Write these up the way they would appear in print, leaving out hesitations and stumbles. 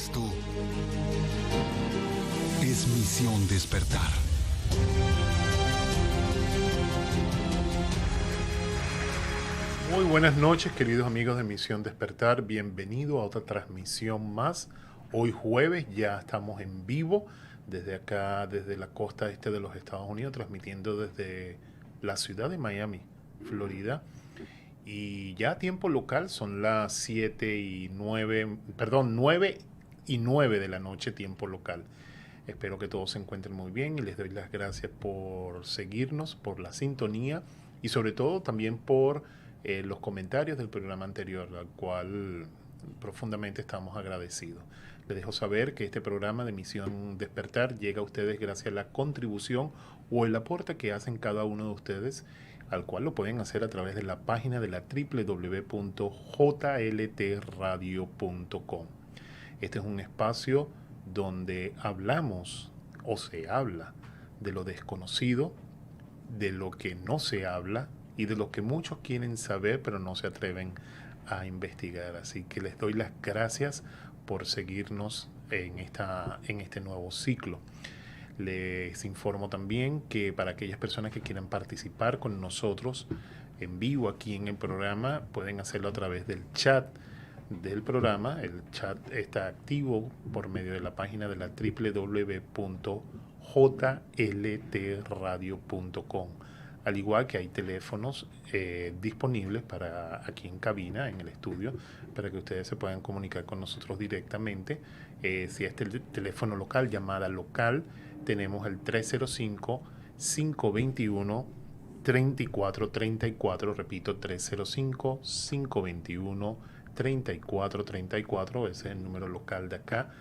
eres tú. Es Misión Despertar. Muy buenas noches, queridos amigos de Misión Despertar. Bienvenido a otra transmisión más. Hoy jueves ya estamos en vivo desde acá, desde la costa este de los Estados Unidos, transmitiendo desde la ciudad de Miami, Florida. Y ya a tiempo local son las 9 y 9 de la noche, tiempo local. Espero que todos se encuentren muy bien y les doy las gracias por seguirnos, por la sintonía y sobre todo también por los comentarios del programa anterior, al cual profundamente estamos agradecidos. Les dejo saber que este programa de Misión Despertar llega a ustedes gracias a la contribución o el aporte que hacen cada uno de ustedes, al cual lo pueden hacer a través de la página de la www.jltradio.com. Este es un espacio donde hablamos o se habla de lo desconocido, de lo que no se habla y de lo que muchos quieren saber pero no se atreven a investigar. Así que les doy las gracias por seguirnos en este nuevo ciclo. Les informo también que para aquellas personas que quieran participar con nosotros en vivo aquí en el programa, pueden hacerlo a través del chat del programa. El chat está activo por medio de la página de la www.jltradio.com. Al igual que hay teléfonos disponibles para aquí en cabina, en el estudio, para que ustedes se puedan comunicar con nosotros directamente. Si es el teléfono local, llamada local, tenemos el 305-521-3434, repito, 305-521-3434, ese es el número local de acá,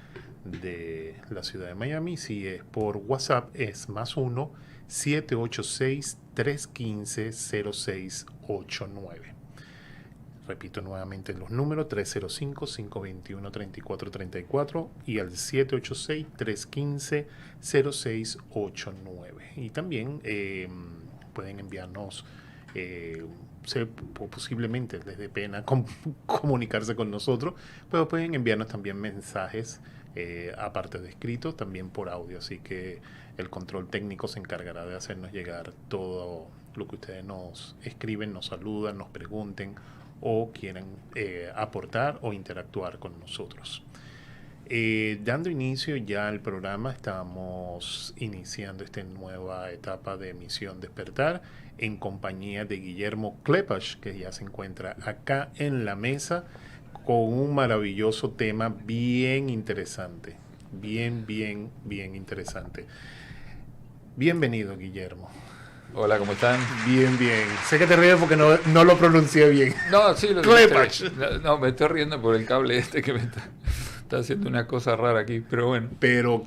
de la ciudad de Miami. Si es por WhatsApp, es +1 786-315-0689. Repito nuevamente los números: 305-521-3434 y al 786-315-0689. Y también pueden enviarnos, posiblemente les dé pena comunicarse con nosotros, pero pueden enviarnos también mensajes, aparte de escritos, también por audio. Así que el control técnico se encargará de hacernos llegar todo lo que ustedes nos escriben, nos saludan, nos pregunten o quieren aportar o interactuar con nosotros. Dando inicio ya al programa, estamos iniciando esta nueva etapa de Misión Despertar en compañía de Guillermo Klepach, que ya se encuentra acá en la mesa con un maravilloso tema bien interesante, bien interesante. Bienvenido, Guillermo. Hola, ¿cómo están? Bien. Sé que te ríes porque no lo pronuncié bien. No, sí, Klepach. No, me estoy riendo por el cable este que me está haciendo una cosa rara aquí, pero bueno. Pero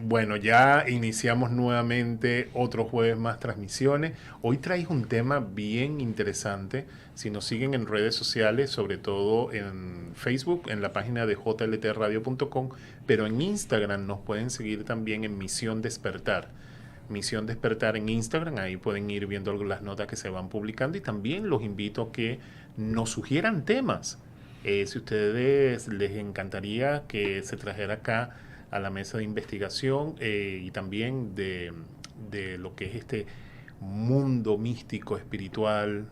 bueno, ya iniciamos nuevamente otro jueves más transmisiones. Hoy traes un tema bien interesante. Si nos siguen en redes sociales, sobre todo en Facebook, en la página de jltradio.com, pero en Instagram nos pueden seguir también en Misión Despertar. Misión Despertar en Instagram, ahí pueden ir viendo las notas que se van publicando y también los invito a que nos sugieran temas. Si ustedes les encantaría que se trajera acá a la mesa de investigación y también de lo que es este mundo místico, espiritual,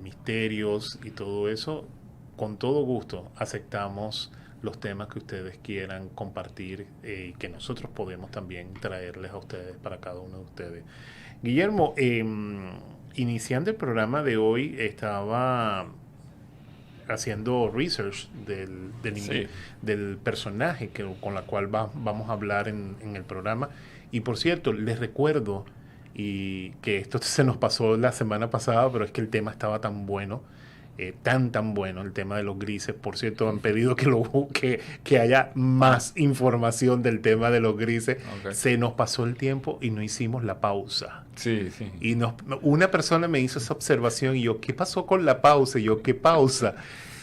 misterios y todo eso, con todo gusto aceptamos los temas que ustedes quieran compartir y que nosotros podemos también traerles a ustedes, para cada uno de ustedes. Guillermo, iniciando el programa de hoy, estaba haciendo research del personaje con la cual vamos a hablar en el programa. Y por cierto, les recuerdo y que esto se nos pasó la semana pasada, pero es que el tema estaba tan bueno, tan bueno, el tema de los grises. Por cierto, han pedido que haya más información del tema de los grises. Okay. Se nos pasó el tiempo y no hicimos la pausa. Sí. Y una persona me hizo esa observación y yo, ¿qué pasó con la pausa? Y yo, ¿qué pausa?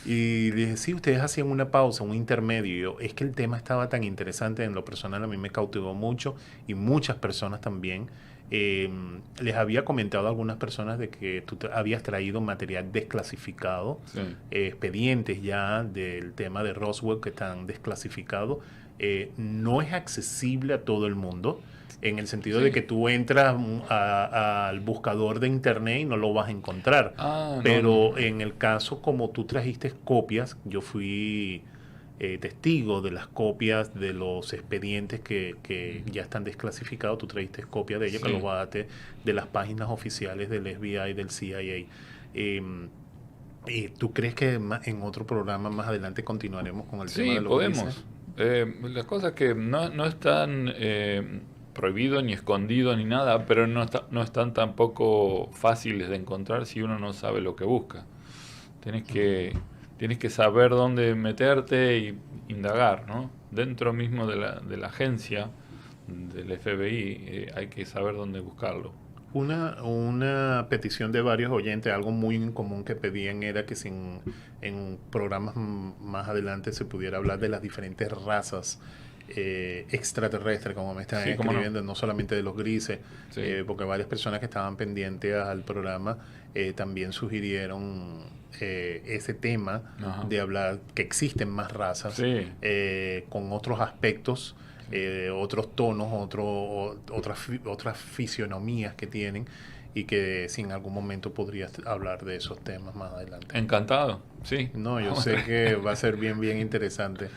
Y dije, sí, ustedes hacían una pausa, un intermedio. Y yo, es que el tema estaba tan interesante, en lo personal a mí me cautivó mucho y muchas personas también. Les había comentado a algunas personas de que tú habías traído material desclasificado, Sí. expedientes ya del tema de Roswell que están desclasificados. No es accesible a todo el mundo, en el sentido Sí. de que tú entras al buscador de internet y no lo vas a encontrar. Ah, no, Pero no. en el caso, como tú trajiste copias, yo fui testigo de las copias de los expedientes que ya están desclasificados. Tú trajiste copias de ellos, Sí. que los bajaste de las páginas oficiales del FBI y del CIA. ¿Tú crees que en otro programa más adelante continuaremos con el tema Sí, de lo que dice? podemos. La cosa es que no están prohibido ni escondido ni nada, pero no están tampoco fáciles de encontrar si uno no sabe lo que busca. Tienes que saber dónde meterte y indagar, ¿no? Dentro mismo de la agencia del FBI hay que saber dónde buscarlo. Una petición de varios oyentes, algo muy en común que pedían era que en programas más adelante se pudiera hablar de las diferentes razas extraterrestres, como me están Sí, cómo no. escribiendo, no solamente de los grises, Sí. porque varias personas que estaban pendientes al programa también sugirieron ese tema Ajá. de hablar que existen más razas Sí. con otros aspectos, otros tonos, otras fisionomías que tienen, y que si en algún momento podrías hablar de esos temas más adelante. Encantado, sí. No, yo Vamos. sé que va a ser bien interesante.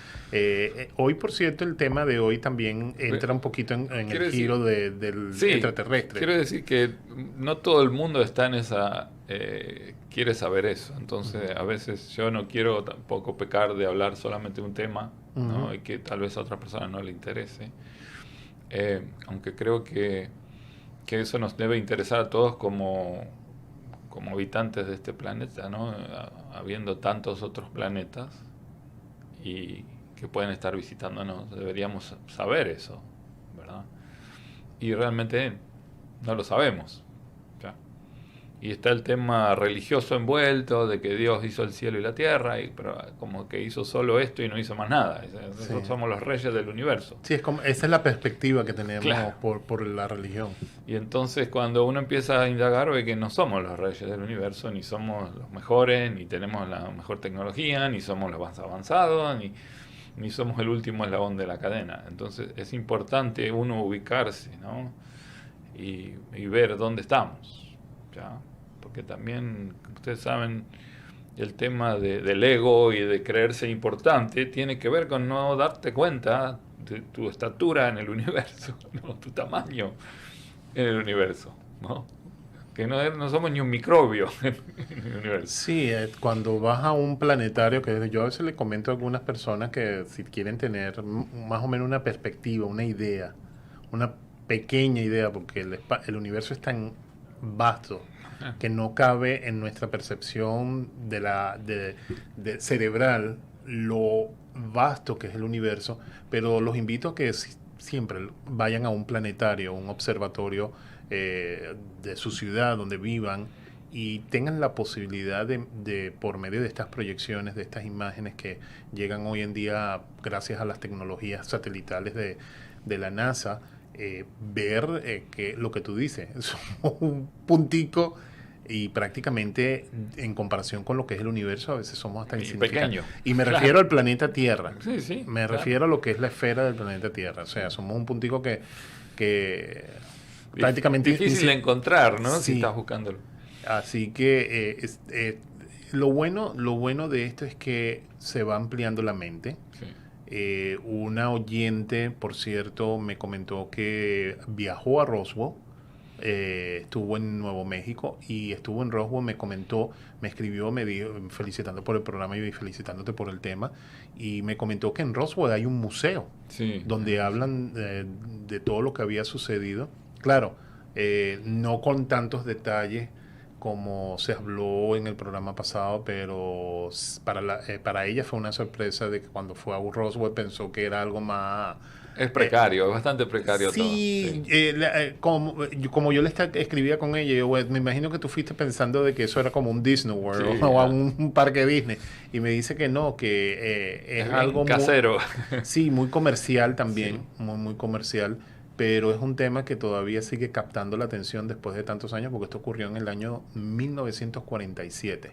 Hoy, por cierto, el tema de hoy también entra un poquito en el Quiero decir- giro del Sí, extraterrestre. quiero decir que no todo el mundo está en esa... quiere saber eso. Entonces, a veces yo no quiero tampoco pecar de hablar solamente de un tema, ¿no? Ujú. Y que tal vez a otra persona no le interese. Aunque creo que eso nos debe interesar a todos como habitantes de este planeta, ¿no? Habiendo tantos otros planetas y que pueden estar visitándonos, deberíamos saber eso, ¿verdad? Y realmente no lo sabemos. ¿Ya? Y está el tema religioso envuelto, de que Dios hizo el cielo y la tierra, pero como que hizo solo esto y no hizo más nada. Nosotros Sí. somos los reyes del universo. Sí, esa es la perspectiva que tenemos Claro. por la religión. Y entonces cuando uno empieza a indagar ve que no somos los reyes del universo, ni somos los mejores, ni tenemos la mejor tecnología, ni somos los más avanzados, ni somos el último eslabón de la cadena. Entonces es importante uno ubicarse, ¿no? Y ver dónde estamos, ¿ya? Porque también, ustedes saben, el tema del ego y de creerse importante tiene que ver con no darte cuenta de tu estatura en el universo, ¿no? Tu tamaño en el universo, ¿no? Que no somos ni un microbio en el universo. Sí, cuando vas a un planetario, que yo a veces le comento a algunas personas que si quieren tener más o menos una perspectiva, una idea, una pequeña idea, porque el universo es tan vasto que no cabe en nuestra percepción de cerebral lo vasto que es el universo, pero los invito a que siempre vayan a un planetario, un observatorio de su ciudad donde vivan, y tengan la posibilidad por medio de estas proyecciones, de estas imágenes que llegan hoy en día gracias a las tecnologías satelitales de la NASA, ver que lo que tú dices, somos un puntico, y prácticamente en comparación con lo que es el universo a veces somos hasta Y insignificantes. pequeño. Y me Claro. refiero al planeta Tierra. Sí, sí. Me claro. refiero a lo que es la esfera del planeta Tierra. O sea, somos un puntico que prácticamente... Difícil de encontrar, ¿no? Sí. Si estás buscándolo. Así que lo bueno de esto es que se va ampliando la mente. Sí. Una oyente, por cierto, me comentó que viajó a Roswell, estuvo en Nuevo México y estuvo en Roswell. Me comentó, me escribió, me dijo, felicitando por el programa y felicitándote por el tema, y me comentó que en Roswell hay un museo Sí. donde hablan de todo lo que había sucedido. Claro, no con tantos detalles como se habló en el programa pasado, pero para ella fue una sorpresa de que cuando fue a Roswell pensó que era algo más... Es precario, es bastante precario Sí, todo. Sí. como yo escribía con ella, yo, me imagino que tú fuiste pensando de que eso era como un Disney World, Sí, o ah. un parque Disney, y me dice que no, que es bien algo casero. sí, muy comercial también, muy comercial. pero es un tema que todavía sigue captando la atención después de tantos años, porque esto ocurrió en el año 1947.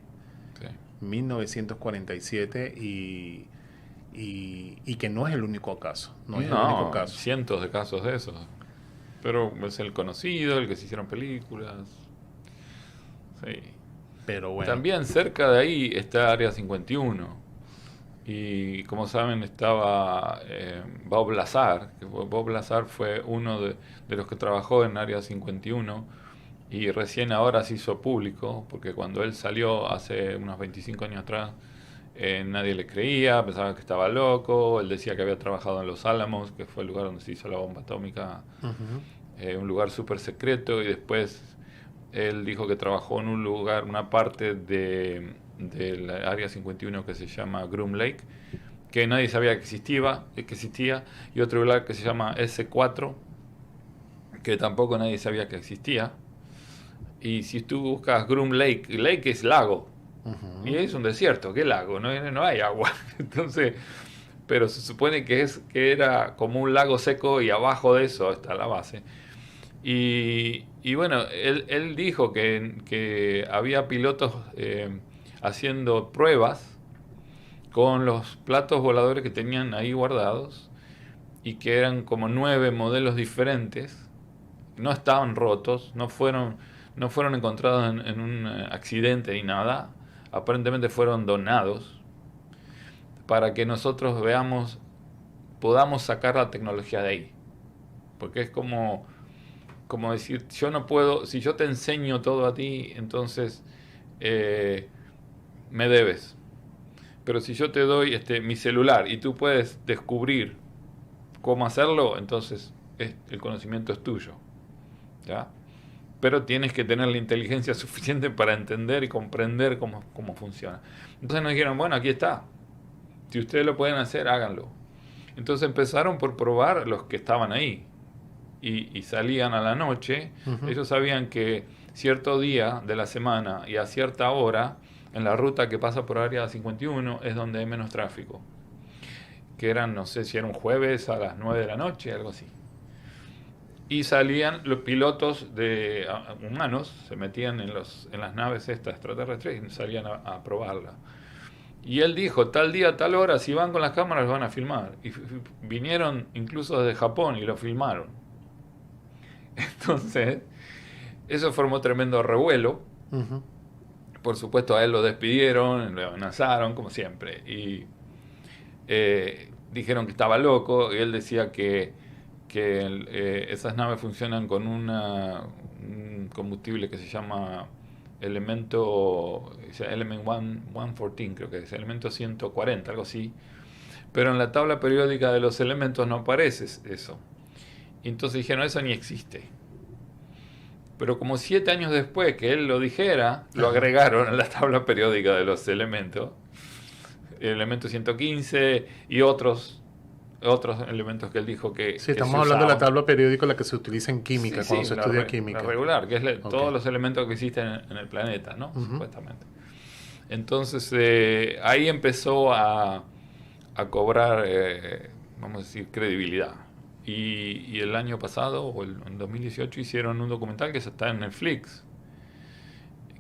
Sí. 1947 y que no es el único caso. No es el No, único caso. cientos de casos de esos. Pero es el conocido, el que se hicieron películas. Sí. Pero bueno. También cerca de ahí está Área 51. Y como saben estaba Bob Lazar. Bob Lazar fue uno de los que trabajó en Área 51 y recién ahora se hizo público, porque cuando él salió hace unos 25 años atrás, nadie le creía, pensaban que estaba loco. Él decía que había trabajado en Los Álamos, que fue el lugar donde se hizo la bomba atómica, un lugar súper secreto, y después él dijo que trabajó en un lugar, una parte de la Área 51 que se llama Groom Lake, que nadie sabía que existía, y otro lugar que se llama S4, que tampoco nadie sabía que existía. Y si tú buscas Groom Lake, Lake es lago, y es un desierto, ¿qué lago? No hay agua. Entonces, pero se supone que era como un lago seco, y abajo de eso está la base. Y bueno, él dijo que había pilotos haciendo pruebas con los platos voladores que tenían ahí guardados, y que eran como 9 modelos diferentes, no estaban rotos, no fueron encontrados en un accidente ni nada, aparentemente fueron donados para que nosotros podamos sacar la tecnología de ahí, porque es como decir, yo no puedo, si yo te enseño todo a ti, entonces me debes. Pero si yo te doy mi celular y tú puedes descubrir cómo hacerlo, entonces el conocimiento es tuyo, ¿ya? Pero tienes que tener la inteligencia suficiente para entender y comprender cómo funciona. Entonces nos dijeron, bueno, aquí está. Si ustedes lo pueden hacer, háganlo. Entonces empezaron por probar los que estaban ahí. Y salían a la noche. Ellos sabían que cierto día de la semana y a cierta hora, en la ruta que pasa por Área 51, es donde hay menos tráfico. Que eran, no sé si era un jueves a las 9 de la noche, algo así. Y salían los pilotos humanos, se metían en las naves estas extraterrestres y salían a probarla. Y él dijo, tal día, tal hora, si van con las cámaras los van a filmar. Y vinieron incluso desde Japón y lo filmaron. Entonces, eso formó tremendo revuelo. Por supuesto, a él lo despidieron, lo amenazaron, como siempre. Y dijeron que estaba loco. Y él decía que esas naves funcionan con un combustible que se llama Element 114, creo que es elemento 140, algo así. Pero en la tabla periódica de los elementos no aparece eso. Y entonces dijeron, eso ni existe. Pero como 7 años después que él lo dijera, lo agregaron a la tabla periódica de los elementos. El elemento 115 y otros elementos que él dijo que sí, estamos hablando de la tabla periódica, la que se utiliza en química, cuando se estudia química. La regular, que es todos los elementos que existen en el planeta, ¿no? Supuestamente. Entonces, ahí empezó a cobrar, vamos a decir, credibilidad. Y el año pasado, o en 2018, hicieron un documental que está en Netflix,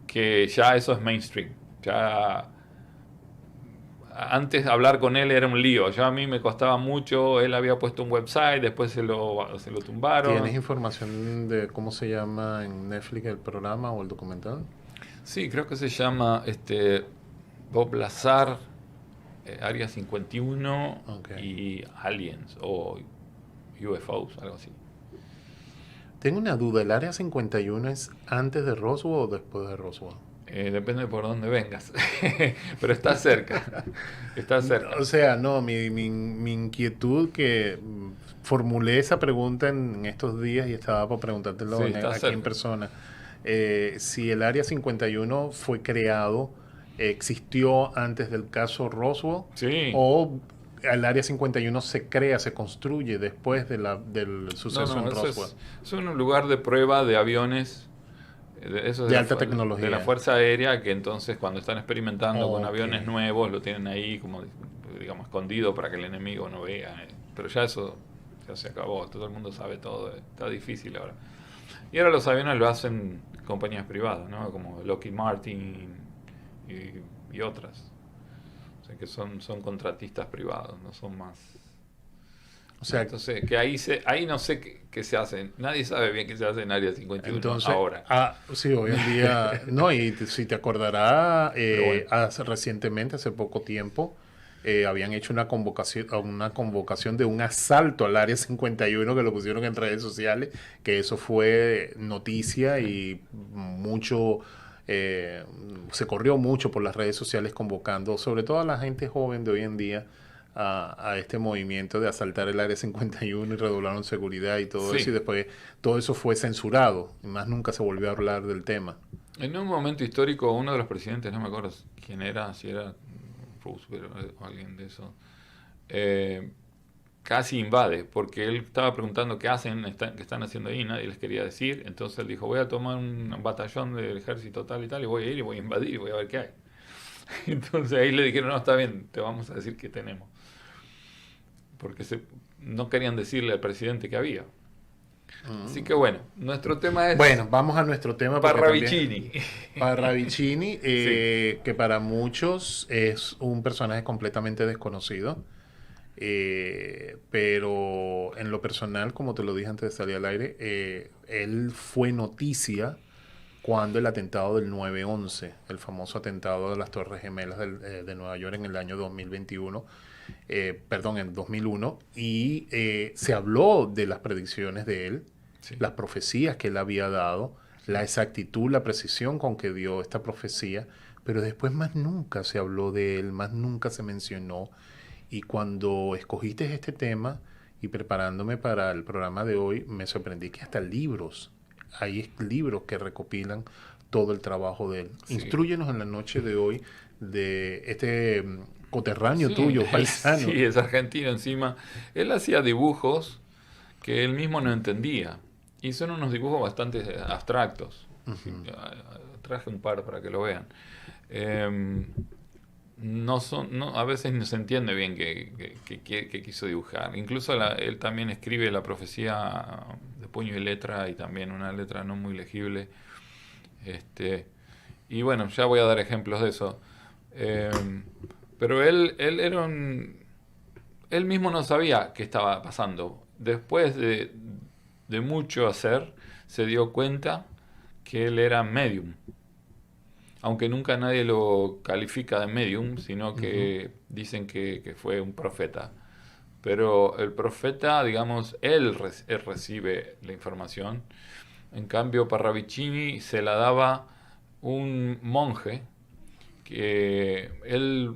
que ya eso es mainstream. Ya antes hablar con él era un lío, ya a mí me costaba mucho. Él había puesto un website, después se lo tumbaron. ¿Tienes información de cómo se llama en Netflix el programa o el documental? Sí, creo que se llama Bob Lazar, Área 51 y Aliens o UFOs, algo así. Tengo una duda, ¿el Área 51 es antes de Roswell o después de Roswell? Depende por dónde vengas, pero está cerca. Está cerca. O sea, no, mi inquietud, que formulé esa pregunta en estos días y estaba por preguntártelo Sí, aquí cerca. en persona. Si el Área 51 fue creado, existió antes del caso Roswell, Sí. o el Área 51 se crea, se construye después del suceso en Roswell. Es un lugar de prueba de aviones de alta tecnología. de la Fuerza Aérea, que entonces cuando están experimentando con aviones nuevos lo tienen ahí como, digamos, escondido para que el enemigo no vea. Pero ya eso ya se acabó, todo el mundo sabe todo, está difícil ahora. Y ahora los aviones lo hacen compañías privadas, ¿no? Como Lockheed Martin y otras. O sea que son contratistas privados, no son más. O sea, Entonces, que ahí no sé qué se hace. Nadie sabe bien qué se hace en Área 51 entonces, ahora. sí, hoy en día, no, y si te acordarás, Pero bueno. recientemente, hace poco tiempo, habían hecho una convocación de un asalto al Área 51 que lo pusieron en redes sociales, que eso fue noticia y mucho, se corrió mucho por las redes sociales convocando, sobre todo a la gente joven de hoy en día, a este movimiento de asaltar el Área 51 y redoblaron seguridad y todo eso, y Sí. después todo eso fue censurado, y más nunca se volvió a hablar del tema. En un momento histórico, uno de los presidentes, no me acuerdo quién era, si era Roosevelt o alguien de eso, eh, casi invade, porque él estaba preguntando qué hacen, qué están haciendo ahí, y nadie les quería decir. Entonces él dijo, voy a tomar un batallón del ejército tal y tal, y voy a ir y voy a invadir y voy a ver qué hay. Entonces ahí le dijeron, no, está bien, te vamos a decir qué tenemos. Porque no querían decirle al presidente que había. Así que bueno, nuestro tema es Bueno, vamos a nuestro tema. Parravicini. Parravicini, Sí, que para muchos es un personaje completamente desconocido, pero en lo personal, como te lo dije antes de salir al aire, él fue noticia cuando el atentado del 9/11, el famoso atentado de las Torres Gemelas de Nueva York en el año 2021, perdón, en 2001, y se habló de las predicciones de él, sí, las profecías que él había dado, la exactitud, la precisión con que dio esta profecía, pero después más nunca se habló de él, más nunca se mencionó. Y cuando escogiste este tema y preparándome para el programa de hoy, me sorprendí que hasta libros, hay libros que recopilan todo el trabajo de él. sí. Instrúyenos en la noche de hoy de este coterráneo Sí, tuyo, paisano. sí, es argentino encima. Él hacía dibujos que él mismo no entendía. Y son unos dibujos bastante abstractos. Sí, traje un par para que lo vean. Em, a veces no se entiende bien qué quiso dibujar. Incluso él también escribe la profecía de puño y letra y también una letra no muy legible. Este, y bueno, ya voy a dar ejemplos de eso. Pero él mismo no sabía qué estaba pasando. Después de mucho hacer, se dio cuenta que él era medium. Aunque nunca nadie lo califica de medium, sino que dicen que fue un profeta. Pero el profeta, digamos, él recibe la información. En cambio, Parravicini se la daba un monje que él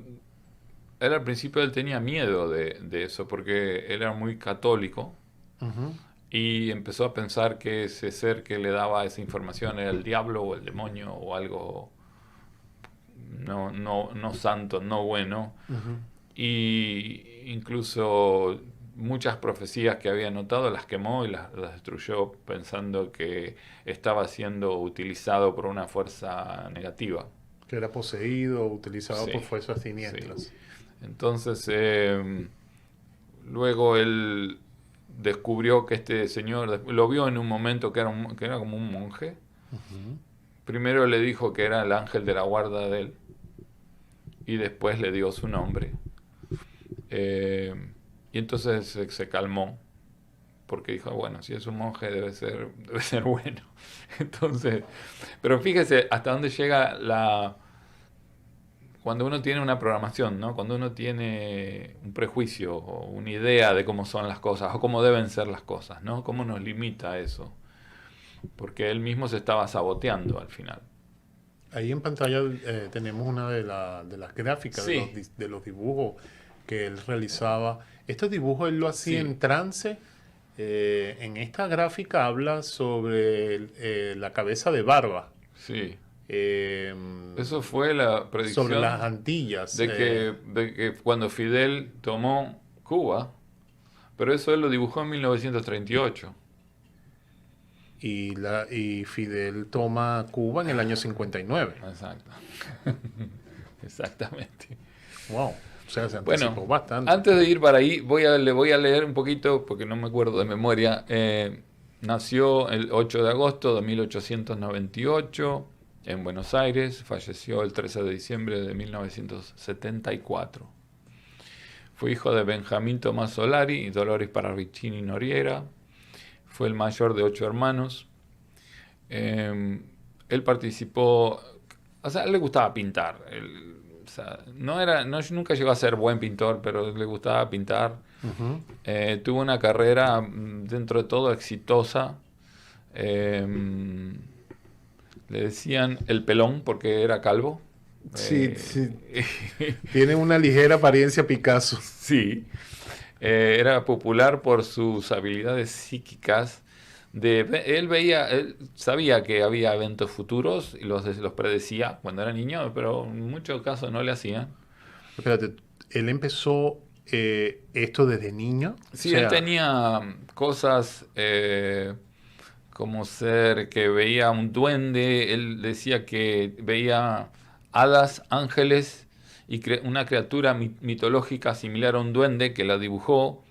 al principio él tenía miedo de eso porque él era muy católico Ujú. y empezó a pensar que ese ser que le daba esa información era el diablo o el demonio o algo no santo, no bueno. Ujú. Y incluso muchas profecías que había notado las quemó y las destruyó pensando que estaba siendo utilizado por una fuerza negativa. Que era poseído, utilizado por Sí, fuerzas sí. siniestras. Entonces, luego él descubrió que este señor, lo vio en un momento que era como un monje. Ujú. Primero le dijo que era el ángel de la guarda de él y después le dio su nombre. Eh, y entonces se calmó porque dijo, bueno, si es un monje debe ser bueno. Entonces, pero fíjese hasta dónde llega cuando uno tiene una programación, ¿no? Cuando uno tiene un prejuicio o una idea de cómo son las cosas o cómo deben ser las cosas, ¿no? ¿Cómo nos limita eso? Porque él mismo se estaba saboteando al final. Ahí en pantalla tenemos una de las gráficas, Sí, de los dibujos que él realizaba. Estos dibujos él lo hacía sí, en trance. En esta gráfica habla sobre la cabeza de barba, sí. eh, Eso fue la sobre las predicción Antillas. de que cuando Fidel tomó Cuba, pero eso él lo dibujó en 1938. Y Fidel toma Cuba en el año 59. Exacto. Exactamente. Wow. O sea, se Bueno, anticipó bastante. antes de ir para ahí, le voy a leer un poquito, porque no me acuerdo de memoria. Nació el 8 de agosto de 1898 en Buenos Aires, falleció el 13 de diciembre de 1974. Fue hijo de Benjamín Tomás Solari y Dolores Parravicini Noriera. Fue el mayor de 8 hermanos. Él participó, o sea, a él le gustaba pintar. O sea, nunca llegó a ser buen pintor, pero le gustaba pintar. Ujú. Tuvo una carrera dentro de todo exitosa. Le decían el pelón porque era calvo. Sí, sí. Tiene una ligera apariencia Picasso. Sí. Era popular por sus habilidades psíquicas. Él sabía que había eventos futuros y los predecía cuando era niño, pero en muchos casos no le hacían. Espérate, él empezó esto desde niño. Sí, O sea, él tenía cosas como ser que veía un duende, él decía que veía hadas, ángeles y una criatura mitológica similar a un duende que la dibujó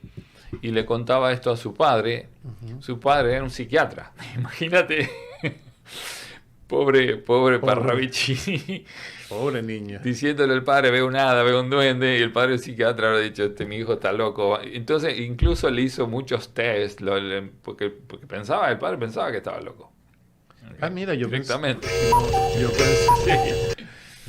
y le contaba esto a su padre. ujú. Su padre era un psiquiatra. Imagínate, pobre Parravicini, Pobre niño. diciéndole al padre, ve un hada, ve un duende, y el padre psiquiatra habrá dicho, mi hijo está loco. Entonces, incluso le hizo muchos test, porque el padre pensaba que estaba loco. Ah, mira, Directamente.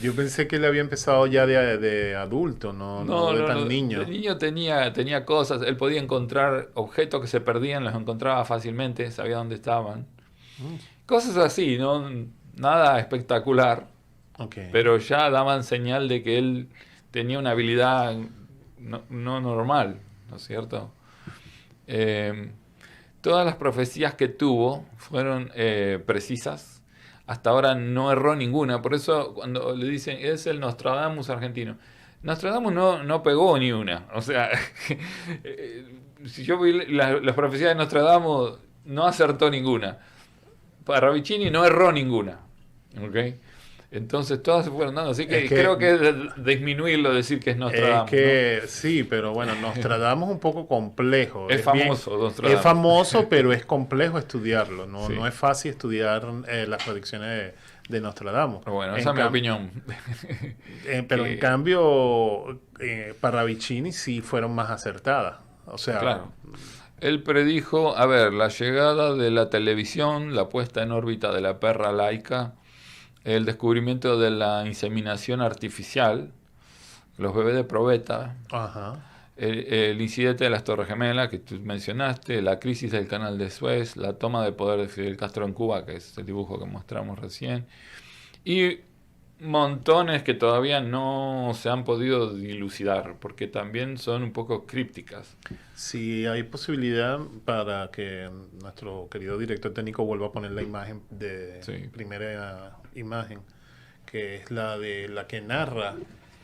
Yo pensé que él había empezado ya de adulto, no de tan niño. De niño tenía cosas, él podía encontrar objetos que se perdían, los encontraba fácilmente, sabía dónde estaban. Mm, Cosas así, ¿no? Nada espectacular, ok. pero ya daban señal de que él tenía una habilidad no normal, ¿no es cierto? Todas las profecías que tuvo fueron precisas. Hasta ahora no erró ninguna. Por eso cuando le dicen, es el Nostradamus argentino. Nostradamus no pegó ni una. O sea, si yo vi las profecías de Nostradamus, no acertó ninguna. Parravicini no erró ninguna. ¿Ok? Entonces todas se fueron dando. Así que, Es que- creo que es disminuirlo, decir que es Nostradamus. Es que sí, pero bueno, Nostradamus es un poco complejo. Es bien- famoso, Nostradamus. Es famoso, pero es complejo estudiarlo. No, Sí. no es fácil estudiar las predicciones de Nostradamus. Pero bueno, En esa es mi cam- opinión. Pero que- en cambio, Parravicini sí fueron más acertadas. O sea, Claro. Él predijo, a ver, la llegada de la televisión, la puesta en órbita de la perra laica, el descubrimiento de la inseminación artificial, los bebés de probeta, ajá. el incidente de las Torres Gemelas que tú mencionaste, la crisis del Canal de Suez, la toma de poder de Fidel Castro en Cuba, que es el dibujo que mostramos recién, y montones que todavía no se han podido dilucidar, porque también son un poco crípticas. Si hay posibilidad para que nuestro querido director técnico vuelva a poner la imagen de Sí. primera imagen, que es la de la que narra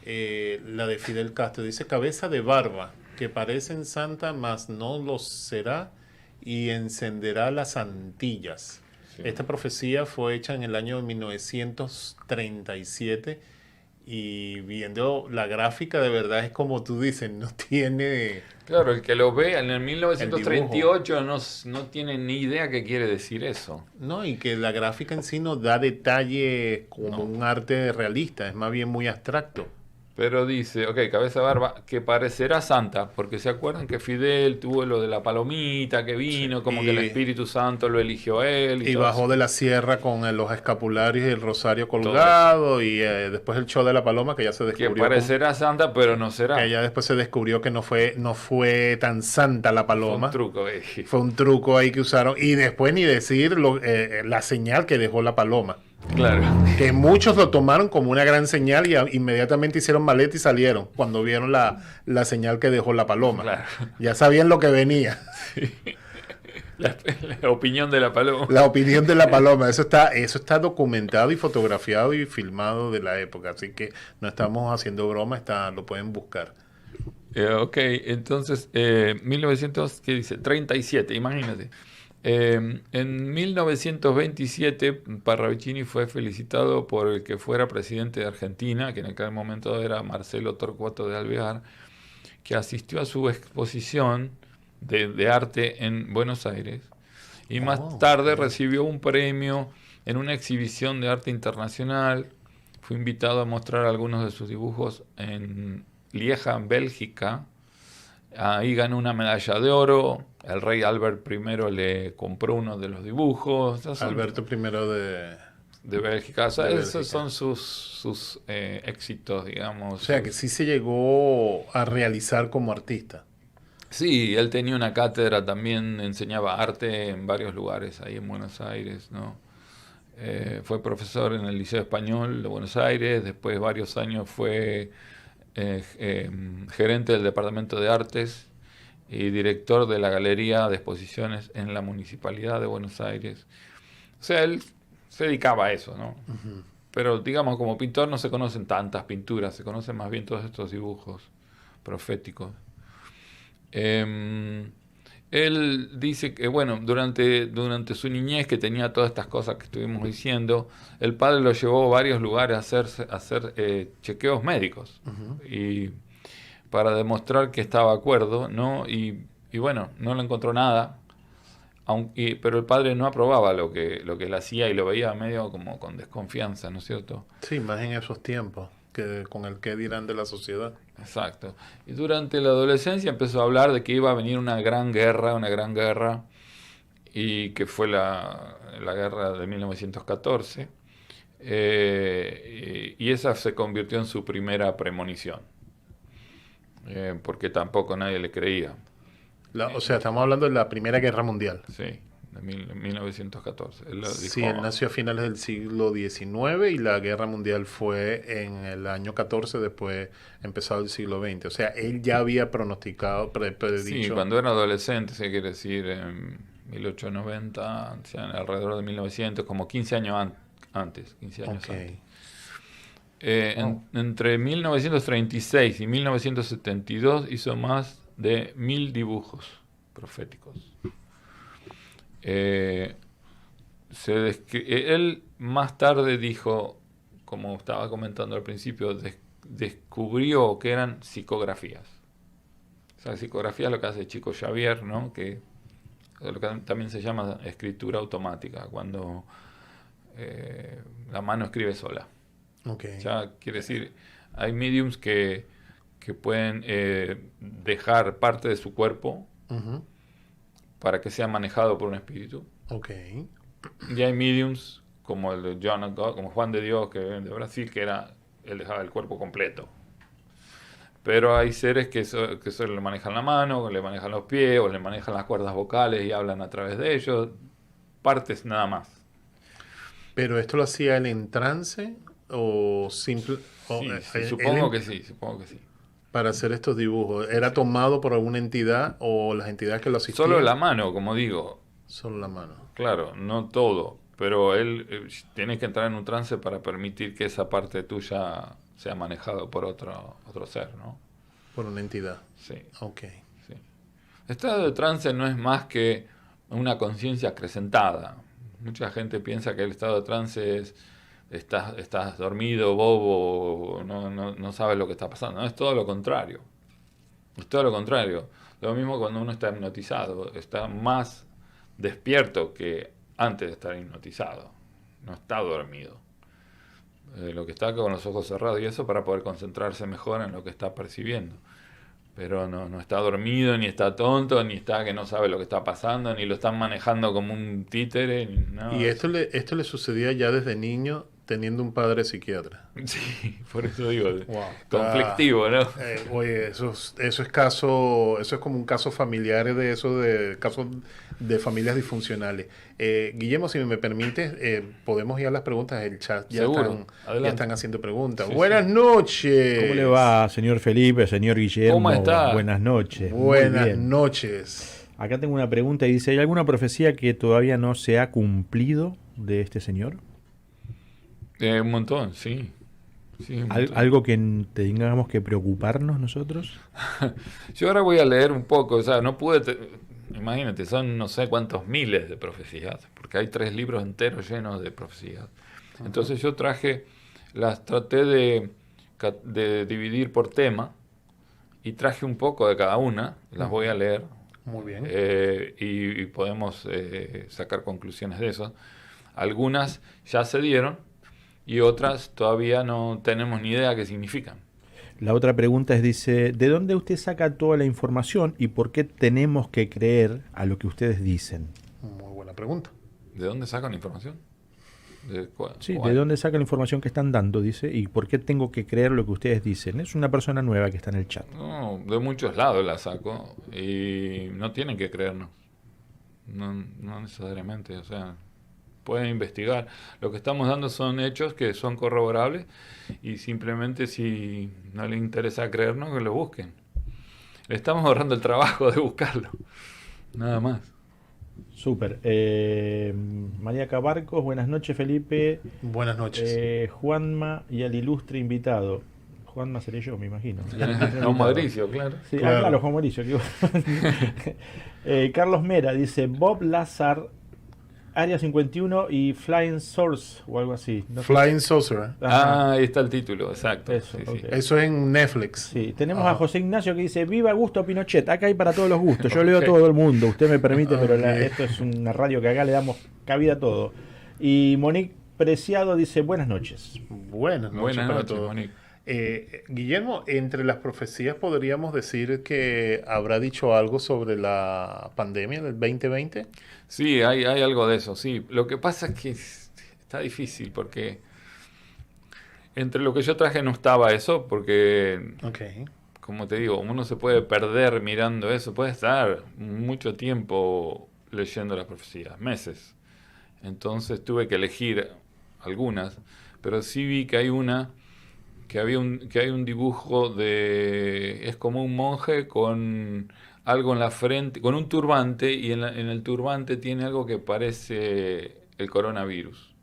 la de Fidel Castro. Dice cabeza de barba, que parecen santa, mas no lo será, y encenderá las antillas. Sí. Esta profecía fue hecha en el año 1937 y viendo la gráfica de verdad es como tú dices, no tiene... Claro, el que lo ve en el 1938 no tiene ni idea qué quiere decir eso. No, y que la gráfica en sí no da detalle como No. un arte realista, es más bien muy abstracto. Pero dice, ok, cabeza de barba, que parecerá santa, porque se acuerdan que Fidel tuvo lo de la palomita que vino, como Sí. que el Espíritu Santo lo eligió a él. Y todo bajó eso. de la sierra con los escapularios y el rosario colgado, y después el show de la paloma que ya se Que descubrió. parecerá santa, pero no será. Que ya después se descubrió que no fue tan santa la Fue paloma. un truco. Fue un truco ahí que usaron. Y después ni decir la señal que dejó la paloma. Claro. Que muchos lo tomaron como una gran señal y inmediatamente hicieron maleta y salieron cuando vieron la señal que dejó la paloma. Claro. Ya sabían lo que venía. La opinión de la paloma. La opinión de la paloma. Eso está documentado y fotografiado y filmado de la época. Así que no estamos haciendo broma, lo pueden buscar. Ok, entonces, 1900, ¿qué dice? 37, imagínate. En 1927 Parravicini fue felicitado por el que fuera presidente de Argentina, que en aquel momento era Marcelo Torcuato de Alvear, que asistió a su exposición de arte en Buenos Aires y más tarde recibió un premio en una exhibición de arte internacional. Fue invitado a mostrar algunos de sus dibujos en Lieja, en Bélgica. Ahí ganó una medalla de oro. El rey Albert I le compró uno de los dibujos. Alberto I de Bélgica. O sea, de esos Bélgica. son sus éxitos, digamos. O sea, que sí se llegó a realizar como artista. Sí, él tenía una cátedra también, enseñaba arte en varios lugares ahí en Buenos Aires, ¿no? Fue profesor en el Liceo Español de Buenos Aires, después varios años fue gerente del Departamento de Artes y director de la Galería de Exposiciones en la Municipalidad de Buenos Aires. O sea, él se dedicaba a eso, ¿no? Ujú. Pero digamos, como pintor no se conocen tantas pinturas, se conocen más bien todos estos dibujos proféticos. Él dice que, bueno, durante su niñez, que tenía todas estas cosas que estuvimos diciendo, el padre lo llevó a varios lugares a hacer chequeos médicos. Ujú. Y para demostrar que estaba de acuerdo, ¿no? Y bueno, no le encontró nada, pero el padre no aprobaba lo que él hacía y lo veía medio como con desconfianza, ¿no es cierto? Sí, más en esos tiempos, que con el que dirán de la sociedad. Exacto. Y durante la adolescencia empezó a hablar de que iba a venir una gran guerra, y que fue la guerra de 1914, y esa se convirtió en su primera premonición, porque tampoco nadie le creía. O sea, estamos hablando de la Primera Guerra Mundial. Sí, de 1914. Él Sí, dijo, él nació a finales del siglo XIX y la Guerra Mundial fue en el año 14, después empezado el siglo XX. O sea, él ya había pronosticado, sí, predicho. cuando era adolescente, se quiere decir, en 1890, o sea, alrededor de 1900, como 15 años antes, 15 años Ok. antes. Entre 1936 y 1972 hizo más de 1000 dibujos proféticos. Él más tarde dijo, como estaba comentando al principio, descubrió que eran psicografías. O sea, psicografía es lo que hace Chico Xavier, ¿no? Que lo que también se llama escritura automática, cuando la mano escribe sola. Okay. Ya quiere decir, hay mediums que pueden dejar parte de su cuerpo Uh-huh. para que sea manejado por un espíritu. Okay. Y hay mediums como el de John of God, como Juan de Dios, que viene de Brasil, que él dejaba el cuerpo completo. Pero hay seres que solo le manejan la mano, o le manejan los pies, o le manejan las cuerdas vocales y hablan a través de ellos. Partes nada más. ¿Pero esto lo hacía él en trance o simple? Sí, supongo que sí. Para hacer estos dibujos, ¿era tomado por alguna entidad o las entidades que lo asistían? Solo la mano, como digo. Solo la mano. Claro, no todo. Pero él tienes que entrar en un trance para permitir que esa parte tuya sea manejado por otro ser, ¿no? Por una entidad. Sí. Ok. Sí. El estado de trance no es más que una conciencia acrecentada. Mucha gente piensa que el estado de trance es estás dormido, bobo, no sabes lo que está pasando. No, es todo lo contrario. Es todo lo contrario. Lo mismo cuando uno está hipnotizado. Está más despierto que antes de estar hipnotizado. No está dormido. Lo que está con los ojos cerrados y eso para poder concentrarse mejor en lo que está percibiendo. Pero no está dormido, ni está tonto, ni está que no sabe lo que está pasando, ni lo están manejando como un títere. No. ¿Y esto le sucedía ya desde niño teniendo un padre psiquiatra? Sí, por eso digo, Wow. conflictivo, ¿no? Oye, eso es como un caso familiar de casos de familias disfuncionales. Guillermo, si me permites, podemos ir a las preguntas. El chat ya están haciendo preguntas. Sí, Buenas noches. ¿Cómo le va, señor Felipe, señor Guillermo? ¿Cómo está? Buenas noches. Muy Buenas bien. noches. Acá tengo una pregunta y dice, ¿hay alguna profecía que todavía no se ha cumplido de este señor? Un montón, sí. Un montón. ¿Algo que tengamos que preocuparnos nosotros? Yo ahora voy a leer un poco, o sea, no pude imagínate, son no sé cuántos miles de profecías, porque hay 3 libros enteros llenos de profecías. Entonces yo traté de dividir por tema, y traje un poco de cada una, las voy a leer. Muy bien. Y podemos sacar conclusiones de eso. Algunas ya se dieron y otras todavía no tenemos ni idea qué significan. La otra pregunta dice, ¿de dónde usted saca toda la información y por qué tenemos que creer a lo que ustedes dicen? Muy buena pregunta. ¿De dónde sacan la información? Sí, ¿de dónde sacan la información que están dando? Dice, ¿y por qué tengo que creer lo que ustedes dicen? Es una persona nueva que está en el chat. No, de muchos lados la saco y no tienen que creernos. No necesariamente, o sea, pueden investigar. Lo que estamos dando son hechos que son corroborables y simplemente si no les interesa creernos, que lo busquen. Le estamos ahorrando el trabajo de buscarlo, nada más. Súper. María Cabarcos, buenas noches, Felipe. Buenas noches. Juanma y al ilustre invitado. Juanma seré yo, me imagino. Juan Mauricio, claro. Sí, Claro. claro, Juan Mauricio. Carlos Mera dice, Bob Lazar, Área 51 y Flying Source o algo así. No sé. Flying Saucer. Ajá. Ahí está el título, exacto. Eso, Sí, ok. sí. Eso es en Netflix. Sí, tenemos Ah. a José Ignacio que dice, viva Gusto Pinochet, acá hay para todos los gustos, yo leo Ok. a todo el mundo, usted me permite, pero Ok. esto es una radio que acá le damos cabida a todo. Y Monique Preciado dice, buenas noches. Buenas noches Buenas para noches, todos. Monique. Guillermo, entre las profecías podríamos decir que habrá dicho algo sobre la pandemia del 2020. Sí, hay algo de eso, sí. Lo que pasa es que está difícil porque entre lo que yo traje no estaba eso, porque, Ok. como te digo, uno se puede perder mirando eso, puede estar mucho tiempo leyendo las profecías, meses. Entonces tuve que elegir algunas, pero sí vi que hay una que hay un dibujo es como un monje con algo en la frente, con un turbante, y en el turbante tiene algo que parece el coronavirus.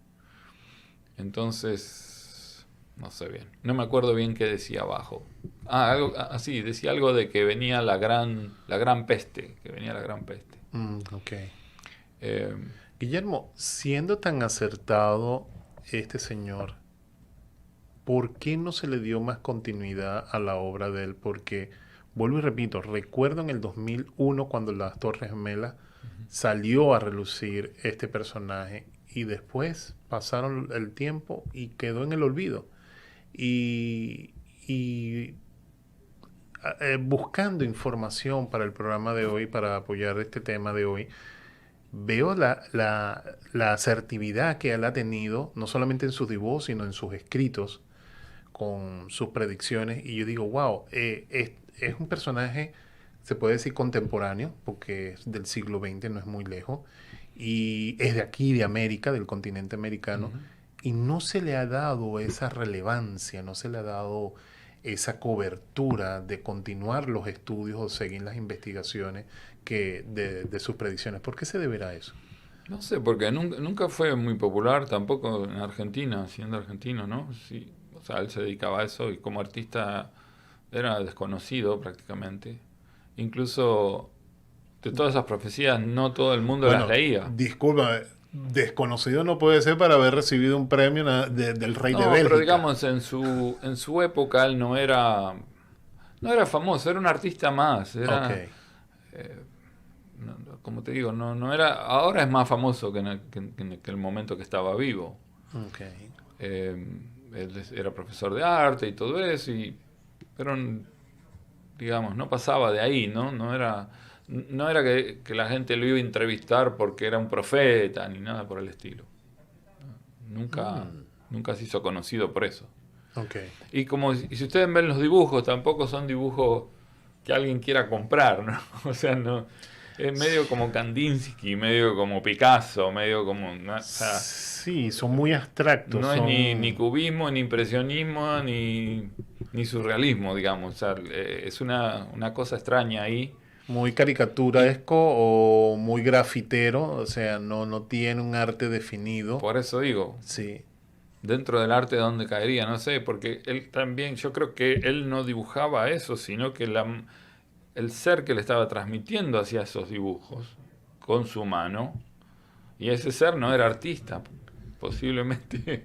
Entonces, no sé bien, no me acuerdo bien qué decía abajo. Sí, decía algo de que venía la gran peste, que venía la gran peste. Ok. Eh, Guillermo, siendo tan acertado este señor, ¿por qué no se le dio más continuidad a la obra de él? Porque, vuelvo y repito, recuerdo en el 2001 cuando las Torres Gemelas salió a relucir este personaje y después pasaron el tiempo y quedó en el olvido. Y buscando información para el programa de hoy, para apoyar este tema de hoy, veo la asertividad que él ha tenido, no solamente en sus dibujos, sino en sus escritos, con sus predicciones, y yo digo, wow, es un personaje, se puede decir contemporáneo, porque es del siglo XX, no es muy lejos, y es de aquí, de América, del continente americano, y no se le ha dado esa relevancia, no se le ha dado esa cobertura de continuar los estudios o seguir las investigaciones de sus predicciones. ¿Por qué se deberá eso? no sé, porque nunca fue muy popular tampoco en Argentina, siendo argentino, ¿no? Sí, o sea, él se dedicaba a eso y como artista era desconocido prácticamente. Incluso de todas esas profecías no todo el mundo las leía. Disculpa, desconocido no puede ser para haber recibido un premio del rey de No, Bélgica. pero digamos, en su época él no era famoso, era un artista más. Era, Ok. como te digo, no era. Ahora es más famoso que en el momento que estaba vivo. Ok. Él era profesor de arte y todo eso, pero digamos, no pasaba de ahí, ¿no? No era que la gente lo iba a entrevistar porque era un profeta ni nada por el estilo. Nunca se hizo conocido por eso. Ok. Y si ustedes ven los dibujos, tampoco son dibujos que alguien quiera comprar, ¿no? O sea, no es medio como Kandinsky, medio como Picasso, medio como... ¿no? O sea, Sí, son muy abstractos. no son es ni cubismo, ni impresionismo, ni surrealismo, digamos. O sea, es una cosa extraña ahí. muy caricaturesco o muy grafitero. O sea, no tiene un arte definido. Por eso digo, Sí. dentro del arte, ¿dónde caería? No sé, porque él también, yo creo que él no dibujaba eso, sino que el ser que le estaba transmitiendo hacia esos dibujos con su mano, y ese ser no era artista, posiblemente.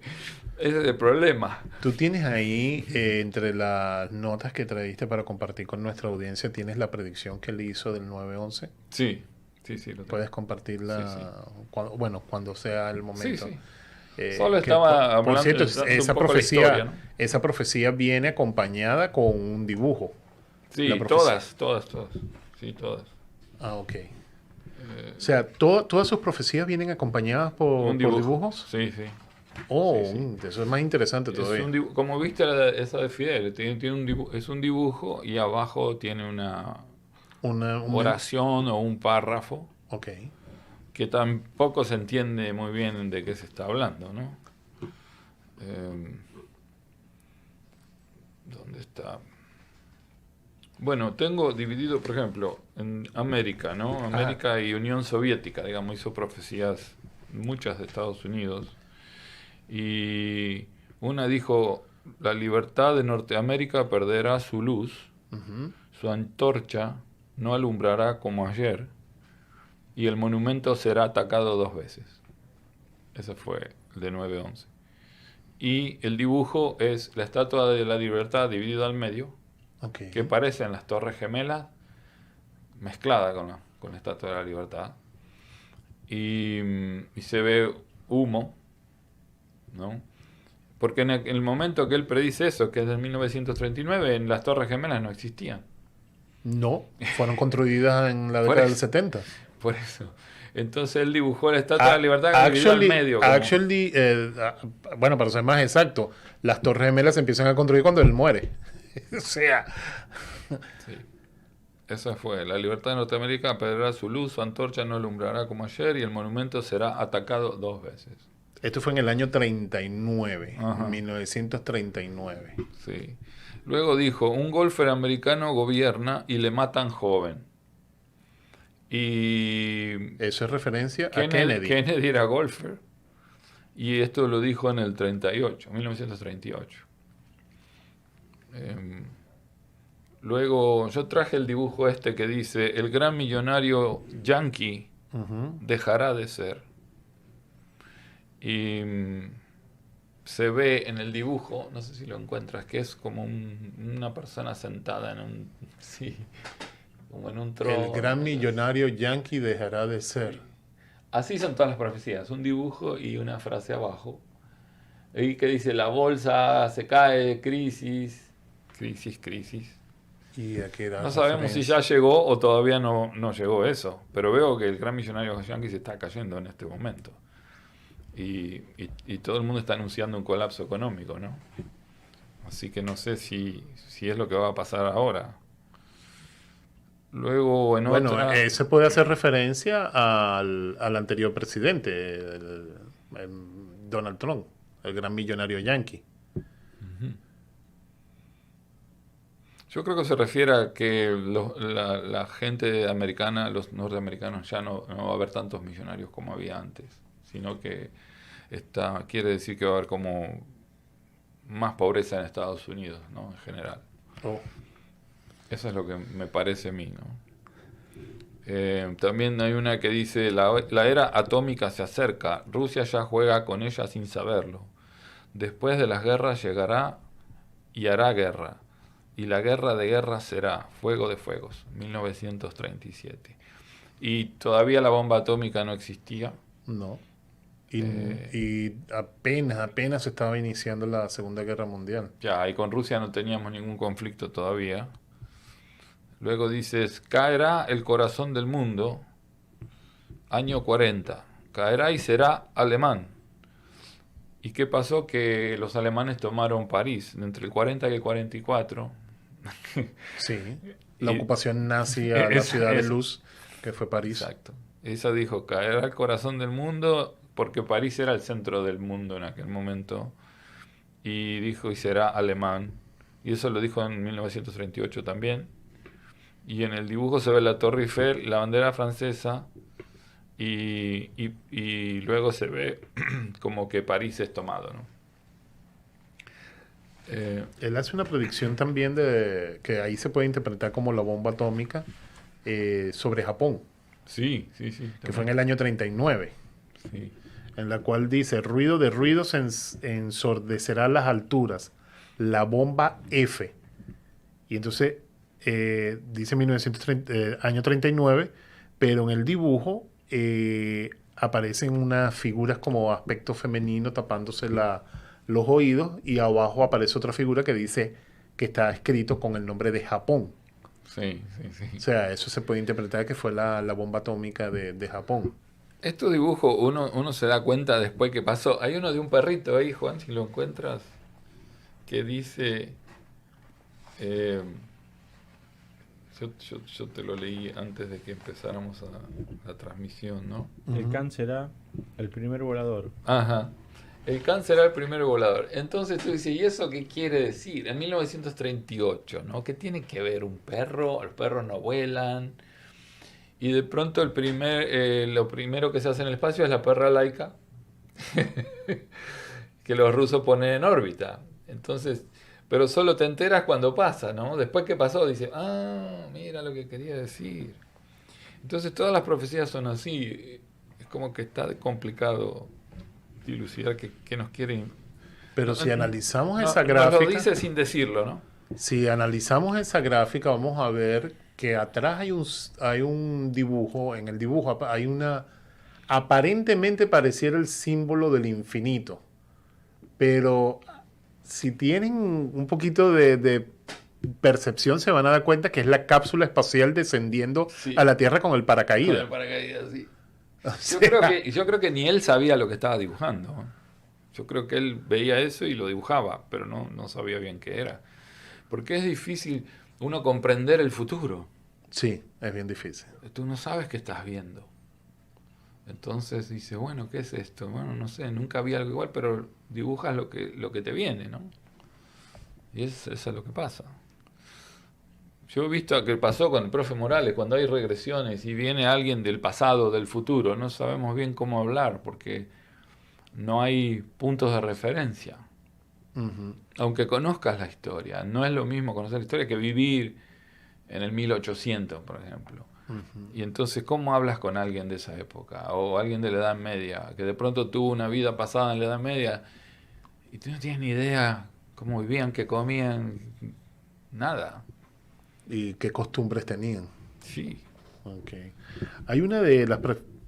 Ese es el problema. Tú tienes ahí, entre las notas que trajiste para compartir con nuestra audiencia, tienes la predicción que él hizo del 9/11. Sí, lo tengo. Puedes compartirla, Sí. Cuando sea el momento. Sí. Solo estaba hablando, por cierto, esa profecía, historia, ¿no? esa profecía viene acompañada con un dibujo. Sí, todas. Sí, todas. Ah, ok. O sea, todas sus profecías vienen acompañadas por dibujos. Sí. Sí. Eso es más interesante todavía. Como viste esa de Fidel, es un dibujo y abajo tiene una oración o un párrafo. Ok. Que tampoco se entiende muy bien de qué se está hablando, ¿no? ¿Dónde está? Bueno, tengo dividido, por ejemplo, en América, ¿no? América y Unión Soviética, digamos, hizo profecías muchas de Estados Unidos. Y una dijo, la libertad de Norteamérica perderá su luz, su antorcha no alumbrará como ayer, y el monumento será atacado 2 veces. Ese fue el de 9/11. Y el dibujo es la Estatua de la Libertad dividida al medio, que parecen las Torres Gemelas, mezclada con la Estatua de la Libertad. Y se ve humo, ¿no? Porque en el momento que él predice eso, que es del 1939, en las Torres Gemelas no existían. No, fueron construidas en la década del 70. Por eso. Entonces él dibujó la Estatua de la Libertad dividida al medio. Bueno, para ser más exacto, las Torres Gemelas se empiezan a construir cuando él muere. O sea... Sí. Esa fue. La libertad de Norteamérica perderá su luz, su antorcha no alumbrará como ayer y el monumento será atacado 2 veces. Esto fue en el año 39, 1939. Sí. Luego dijo, un golfer americano gobierna y le matan joven. Y eso es referencia a Kennedy. Kennedy era golfer. Y esto lo dijo en el 1938. Luego yo traje el dibujo que dice, el gran millonario yankee dejará de ser. Y se ve en el dibujo, no sé si lo encuentras, que es como una persona sentada como en un trono. El gran millonario yankee dejará de ser. Así son todas las profecías, un dibujo y una frase abajo. Y que dice, la bolsa se cae, crisis. ¿Y a qué edad? No sabemos si ya llegó o todavía no llegó eso, pero veo que el gran millonario yankee se está cayendo en este momento. Y todo el mundo está anunciando un colapso económico, ¿no? Así que no sé si es lo que va a pasar ahora. Luego, se puede hacer referencia al anterior presidente, el Donald Trump, el gran millonario yankee. Yo creo que se refiere a que la gente americana, los norteamericanos, ya no va a haber tantos millonarios como había antes, sino que quiere decir que va a haber como más pobreza en Estados Unidos, ¿no? En general. Eso es lo que me parece a mí, ¿no? También hay una que dice, la era atómica se acerca, Rusia ya juega con ella sin saberlo. Después de las guerras llegará y hará guerra. Y la guerra de guerras será fuego de fuegos, 1937. Y todavía la bomba atómica no existía. No. Y apenas estaba iniciando la Segunda Guerra Mundial. Ya, y con Rusia no teníamos ningún conflicto todavía. Luego dices, caerá el corazón del mundo, año 40. Caerá y será alemán. ¿Y qué pasó? Que los alemanes tomaron París entre el 40 y el 44. Sí, la ocupación nazi a la ciudad de luz, que fue París. Exacto. Esa dijo, caerá el corazón del mundo, porque París era el centro del mundo en aquel momento. Y dijo, y será alemán. Y eso lo dijo en 1938 también. Y en el dibujo se ve la Torre Eiffel, la bandera francesa, y luego se ve como que París es tomado, ¿no? Él hace una predicción también de que ahí se puede interpretar como la bomba atómica sobre Japón. Sí. Que fue en el año 39. Sí. En la cual dice, ruido de ruidos ensordecerá las alturas, la bomba F. Y entonces dice 1930, año 39, pero en el dibujo aparecen unas figuras como aspecto femenino tapándose los oídos, y abajo aparece otra figura que dice que está escrito con el nombre de Japón. Sí. O sea, eso se puede interpretar que fue la bomba atómica de Japón. Estos dibujos uno se da cuenta después que pasó. Hay uno de un perrito ahí, Juan, si lo encuentras, que dice... yo te lo leí antes de que empezáramos la transmisión, ¿no? El Khan será el primer volador. Ajá. El Khan será el primer volador. Entonces tú dices, ¿y eso qué quiere decir? En 1938, ¿no? ¿Qué tiene que ver un perro? Los perros no vuelan. Y de pronto lo primero que se hace en el espacio es la perra laica, que los rusos ponen en órbita. Entonces, pero solo te enteras cuando pasa, ¿no? Después que pasó, dices, mira lo que quería decir. Entonces todas las profecías son así. Es como que está complicado dilucidar qué nos quiere. Pero si analizamos esa gráfica... Nos lo dice sin decirlo, ¿no? Si analizamos esa gráfica, vamos a ver que atrás hay un dibujo. En el dibujo hay una... Aparentemente pareciera el símbolo del infinito. Pero si tienen un poquito de percepción, se van a dar cuenta que es la cápsula espacial descendiendo a la Tierra con el paracaídas. Con el paracaídas, sí. O sea, Yo creo que ni él sabía lo que estaba dibujando. Yo creo que él veía eso y lo dibujaba, pero no sabía bien qué era. Porque es difícil uno comprender el futuro. Sí, es bien difícil. Tú no sabes qué estás viendo. Entonces dice, bueno, ¿qué es esto? Bueno, no sé, nunca vi algo igual, pero dibujas lo que te viene, ¿no? Y eso es lo que pasa. Yo he visto que pasó con el profe Morales, cuando hay regresiones y viene alguien del pasado, del futuro, no sabemos bien cómo hablar porque no hay puntos de referencia. Uh-huh. Aunque conozcas la historia, no es lo mismo conocer la historia que vivir en el 1800, por ejemplo. Uh-huh. Y entonces, ¿cómo hablas con alguien de esa época? O alguien de la Edad Media, que de pronto tuvo una vida pasada en la Edad Media y tú no tienes ni idea cómo vivían, qué comían, nada. ¿Y qué costumbres tenían? Sí. Okay. Hay una de las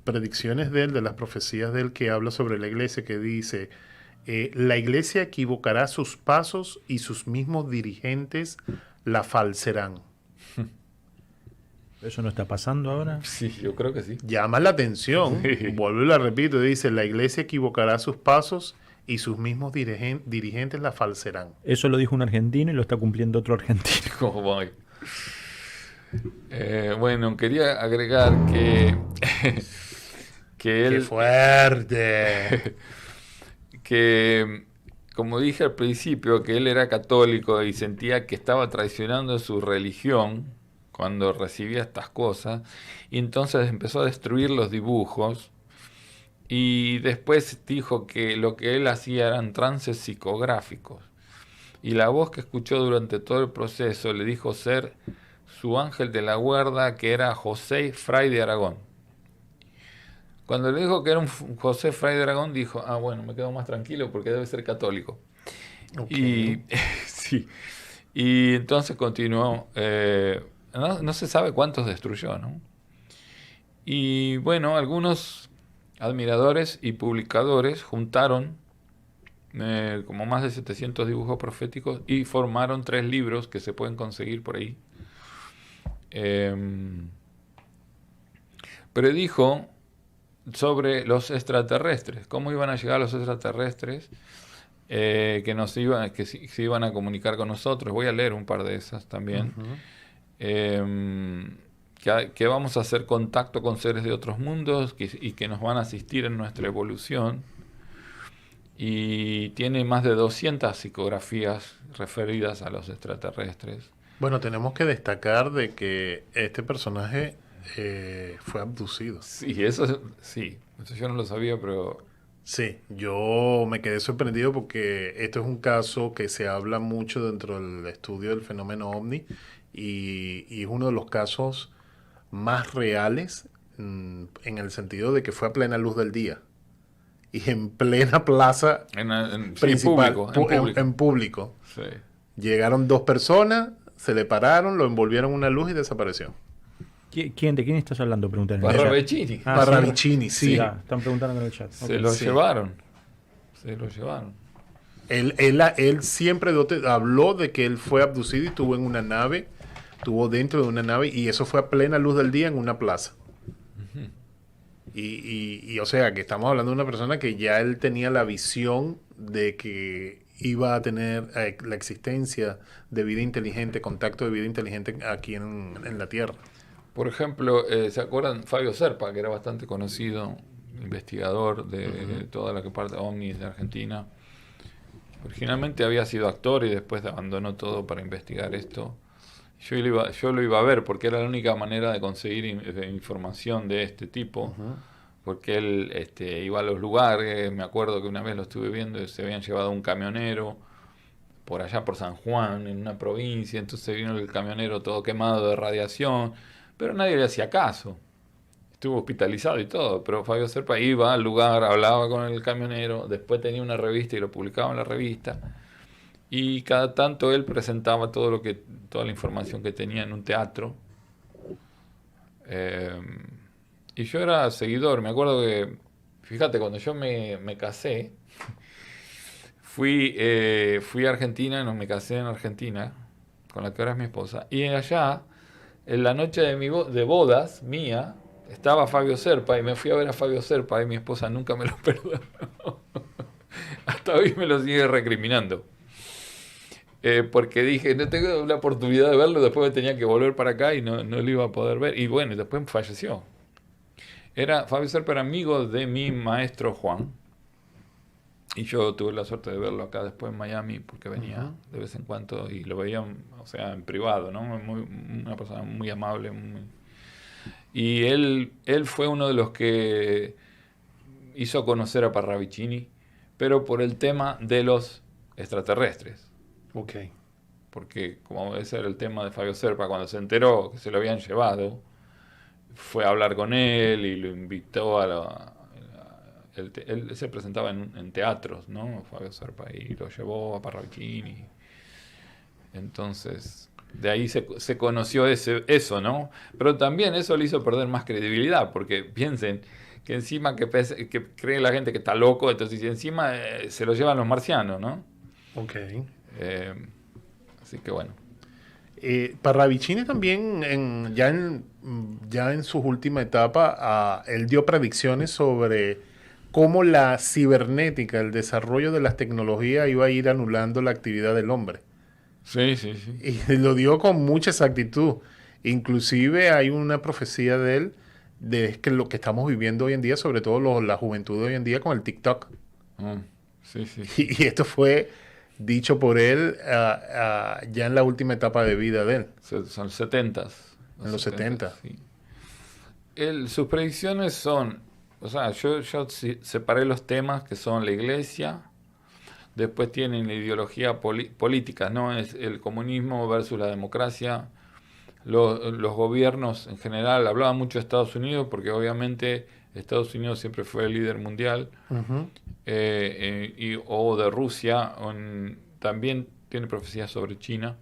predicciones de él, de las profecías de él, que habla sobre la iglesia, que dice, la iglesia equivocará sus pasos y sus mismos dirigentes la falserán. ¿Eso no está pasando ahora? Sí, yo creo que sí. Llama la atención, Sí. vuelvo y la repito, dice, la iglesia equivocará sus pasos y sus mismos dirigentes la falserán. Eso lo dijo un argentino y lo está cumpliendo otro argentino. ¿Cómo voy? Bueno, quería agregar que él... ¡Qué fuerte! Que, como dije al principio, que él era católico y sentía que estaba traicionando su religión cuando recibía estas cosas, y entonces empezó a destruir los dibujos, y después dijo que lo que él hacía eran trances psicográficos, y la voz que escuchó durante todo el proceso le dijo ser su ángel de la guarda, que era José Fray de Aragón. Cuando le dijo que era un José Fray de Aragón, dijo, bueno, me quedo más tranquilo porque debe ser católico. Okay. Sí. Y entonces continuó, no se sabe cuántos destruyó, ¿no? Y bueno, algunos admiradores y publicadores juntaron como más de 700 dibujos proféticos y formaron 3 libros que se pueden conseguir por ahí. Predijo sobre los extraterrestres, cómo iban a llegar los extraterrestres, que se iban a comunicar con nosotros. Voy a leer un par de esas también. Uh-huh. Que vamos a hacer contacto con seres de otros mundos y que nos van a asistir en nuestra evolución. Y tiene más de 200 psicografías referidas a los extraterrestres. Bueno, tenemos que destacar de que este personaje fue abducido. Sí, eso yo no lo sabía, pero Sí, yo me quedé sorprendido porque esto es un caso que se habla mucho dentro del estudio del fenómeno ovni y es uno de los casos más reales en el sentido de que fue a plena luz del día y en plena plaza Sí, principal, público. en público. Sí. Llegaron dos personas, se le pararon, lo envolvieron en una luz y desapareció. ¿De quién estás hablando? Preguntan en el Parravicini. chat. Parravicini, sí. Ya, están preguntando en el chat. Se lo llevaron. Se lo llevaron. Él siempre habló de que él fue abducido y estuvo en una nave, estuvo dentro de una nave y eso fue a plena luz del día en una plaza. Y o sea, que estamos hablando de una persona que ya él tenía la visión de que iba a tener la existencia de vida inteligente, contacto de vida inteligente aquí en la Tierra. Por ejemplo, ¿se acuerdan? Fabio Serpa, que era bastante conocido, investigador de toda la que parte ovnis de Argentina. Originalmente había sido actor y después abandonó todo para investigar esto. Yo lo iba a ver porque era la única manera de conseguir información de este tipo. Porque él iba a los lugares, me acuerdo que una vez lo estuve viendo, se habían llevado un camionero por allá por San Juan, en una provincia, entonces vino el camionero todo quemado de radiación, pero nadie le hacía caso. Estuvo hospitalizado y todo, pero Fabio Serpa iba al lugar, hablaba con el camionero, después tenía una revista y lo publicaba en la revista, y cada tanto él presentaba toda la información que tenía en un teatro. Y yo era seguidor, me acuerdo que, fíjate, cuando yo me casé, fui a Argentina, no, me casé en Argentina, con la que ahora es mi esposa, y allá, en la noche de bodas mía, estaba Fabio Serpa, y me fui a ver a Fabio Serpa, y mi esposa nunca me lo perdonó. Hasta hoy me lo sigue recriminando. Porque dije, no tengo la oportunidad de verlo, después me tenía que volver para acá y no lo iba a poder ver. Y bueno, después falleció. Fabio Serpa era amigo de mi maestro Juan. Y yo tuve la suerte de verlo acá después en Miami, porque venía de vez en cuando y lo veía, o sea, en privado, ¿no? Una persona muy amable. Y él fue uno de los que hizo conocer a Parravicini, pero por el tema de los extraterrestres. Ok. Porque como ese era el tema de Fabio Serpa, cuando se enteró que se lo habían llevado, fue a hablar con él y lo invitó él se presentaba en teatros, ¿no? Fabio Serpa, y lo llevó a Parravicini. Entonces, de ahí se conoció eso, ¿no? Pero también eso le hizo perder más credibilidad, porque piensen que encima que cree la gente que está loco, entonces encima se lo llevan los marcianos, ¿no? Ok. Así que bueno. Parravicini también, ya en su última etapa, él dio predicciones sobre cómo la cibernética, el desarrollo de las tecnologías iba a ir anulando la actividad del hombre. Sí. Y lo dio con mucha exactitud. Inclusive hay una profecía de él de que lo que estamos viviendo hoy en día, sobre todo la juventud de hoy en día con el TikTok. Sí. Y esto fue dicho por él ya en la última etapa de vida de él. Son 70s. En los 70. Sí. Sus predicciones son, o sea, yo separé los temas que son la iglesia, después tienen la ideología política, ¿no? Es el comunismo versus la democracia, los gobiernos en general. Hablaba mucho de Estados Unidos porque obviamente Estados Unidos siempre fue el líder mundial, o de Rusia, también tiene profecías sobre China,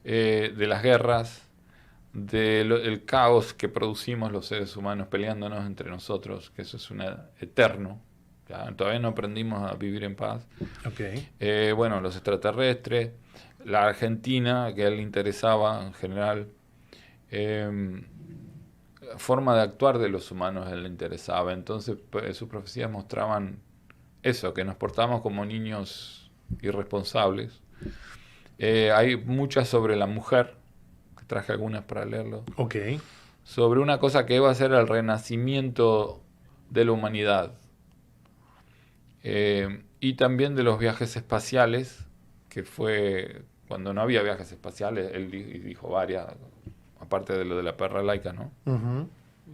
de las guerras, del caos que producimos los seres humanos peleándonos entre nosotros, que eso es eterno. ¿Ya? Todavía no aprendimos a vivir en paz. Okay. Bueno, los extraterrestres, la Argentina, que a él le interesaba en general, forma de actuar de los humanos a él le interesaba. Entonces sus profecías mostraban eso, que nos portamos como niños irresponsables. Hay muchas sobre la mujer, que traje algunas para leerlo. Okay. Sobre una cosa que va a ser el renacimiento de la humanidad. Y también de los viajes espaciales, que fue cuando no había viajes espaciales, él dijo varias, aparte de lo de la perra laica, ¿no?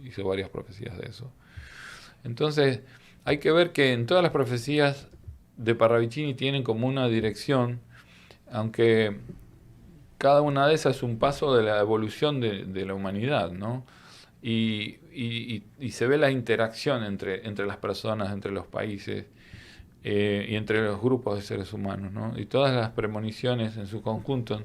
Hizo varias profecías de eso. Entonces, hay que ver que en todas las profecías de Parravicini tienen como una dirección, aunque cada una de esas es un paso de la evolución de la humanidad, ¿no? Y se ve la interacción entre las personas, entre los países y entre los grupos de seres humanos, ¿no? Y todas las premoniciones en su conjunto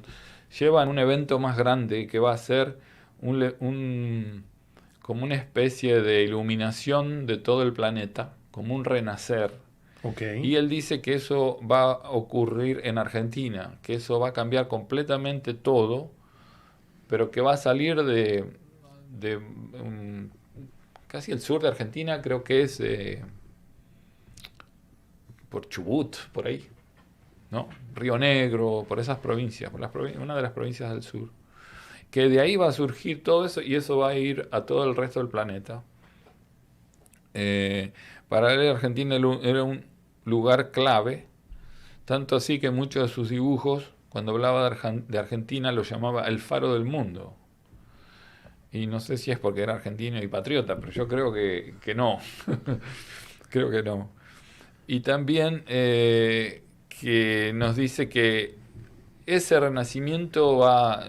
llevan un evento más grande que va a ser como una especie de iluminación de todo el planeta, como un renacer. Okay. Y él dice que eso va a ocurrir en Argentina, que eso va a cambiar completamente todo, pero que va a salir de casi el sur de Argentina, creo que es por Chubut, por ahí, ¿no? Río Negro, por esas provincias, una de las provincias del sur. Que de ahí va a surgir todo eso y eso va a ir a todo el resto del planeta. Para él Argentina era un lugar clave, tanto así que muchos de sus dibujos, cuando hablaba de Argentina, lo llamaba el faro del mundo. Y no sé si es porque era argentino y patriota, pero yo creo que no. Creo que no. Y también que nos dice que ese renacimiento va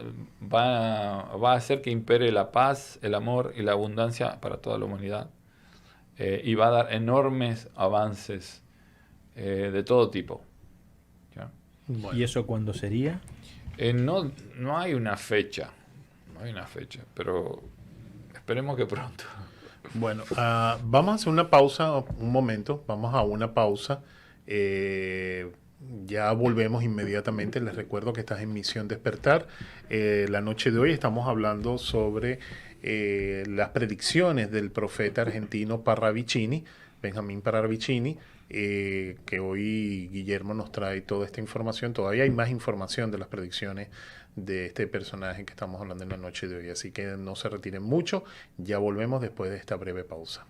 a hacer que impere la paz, el amor y la abundancia para toda la humanidad. Y va a dar enormes avances de todo tipo. ¿Ya? Bueno. ¿Y eso cuándo sería? No hay una fecha. No hay una fecha, pero esperemos que pronto. Bueno, vamos a hacer una pausa, un momento, vamos a una pausa. Ya volvemos inmediatamente. Les recuerdo que estás en Misión Despertar. La noche de hoy estamos hablando sobre las predicciones del profeta argentino Parravicini, Benjamín Parravicini, que hoy Guillermo nos trae toda esta información. Todavía hay más información de las predicciones de este personaje que estamos hablando en la noche de hoy, así que no se retiren mucho. Ya volvemos después de esta breve pausa.